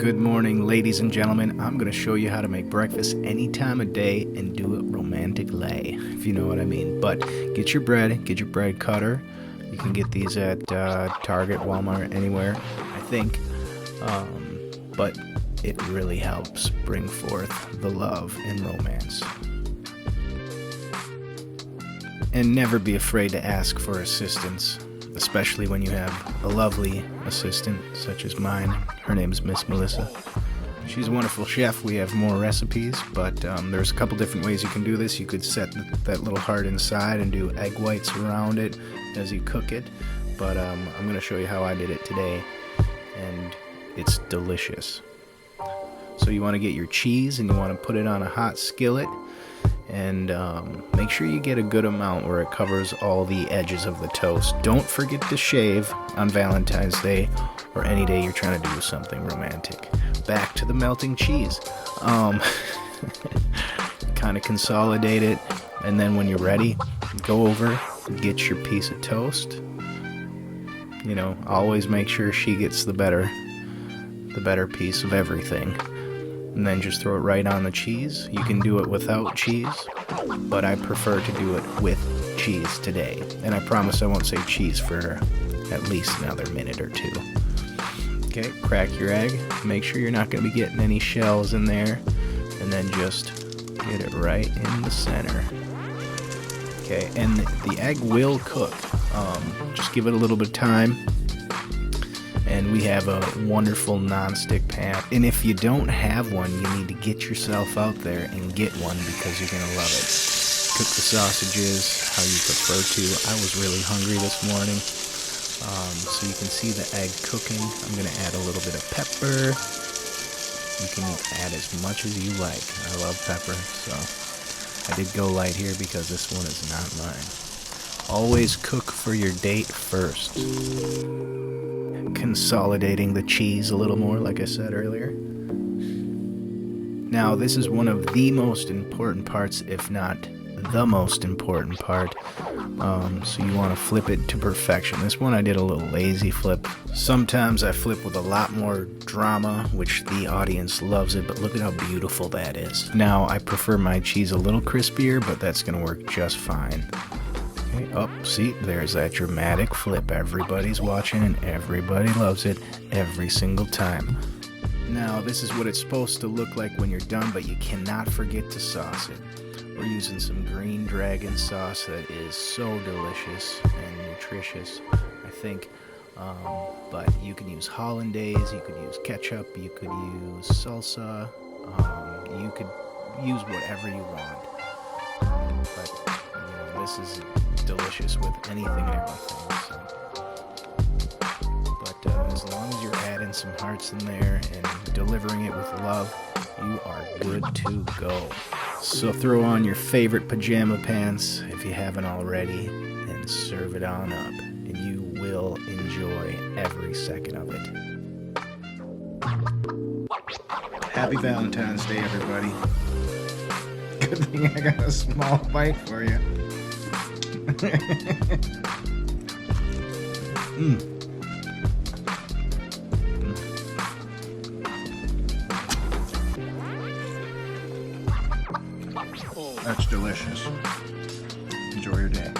Good morning, ladies and gentlemen. I'm going to show you how to make breakfast any time of day and do it romantically, if you know what I mean. But get your bread cutter. You can get these at Target, Walmart, anywhere, I think. But it really helps bring forth the love and romance. And never be afraid to ask for assistance, especially when you have a lovely assistant such as mine. Her name is Miss Melissa. She's a wonderful chef. We have more recipes, but there's a couple different ways you can do this. You could set that little heart inside and do egg whites around it as you cook it, but I'm going to show you how I did it today, and it's delicious. So you want to get your cheese and you want to put it on a hot skillet, and make sure you get a good amount where it covers all the edges of the toast. Don't forget to shave on Valentine's Day or any day you're trying to do something romantic. Back to the melting cheese. Kind of consolidate it, and then when you're ready, go over, get your piece of toast. You know, always make sure she gets the better piece of everything. And then just throw it right on the cheese. You can do it without cheese, but I prefer to do it with cheese today. And I promise I won't say cheese for at least another minute or two. Okay, crack your egg. Make sure you're not going to be getting any shells in there. And then just get it right in the center. Okay, and the egg will cook. Just give it a little bit of time. And we have a wonderful non-stick pan. And if you don't have one, you need to get yourself out there and get one, because you're going to love it. Cook the sausages how you prefer to. I was really hungry this morning. So you can see the egg cooking. I'm going to add a little bit of pepper. You can add as much as you like. I love pepper, so I did go light here because this one is not mine. Always cook for your date first. Consolidating the cheese a little more, like I said earlier. Now, this is one of the most important parts, if not the most important part. So you want to flip it to perfection. This one I did a little lazy flip. Sometimes I flip with a lot more drama, which the audience loves it, but look at how beautiful that is. Now, I prefer my cheese a little crispier, but that's going to work just fine. Okay, see, there's that dramatic flip. Everybody's watching and everybody loves it every single time. Now, this is what it's supposed to look like when you're done, but you cannot forget to sauce it. We're using some green dragon sauce that is so delicious and nutritious, I think. But you can use hollandaise, you could use ketchup, you could use salsa, you could use whatever you want. But this is delicious with anything and everything. So. But as long as you're adding some hearts in there and delivering it with love, you are good to go. So throw on your favorite pajama pants if you haven't already, and serve it on up, and you will enjoy every second of it. Happy Valentine's Day, everybody. Good thing I got a small bite for you. That's delicious. Enjoy your day.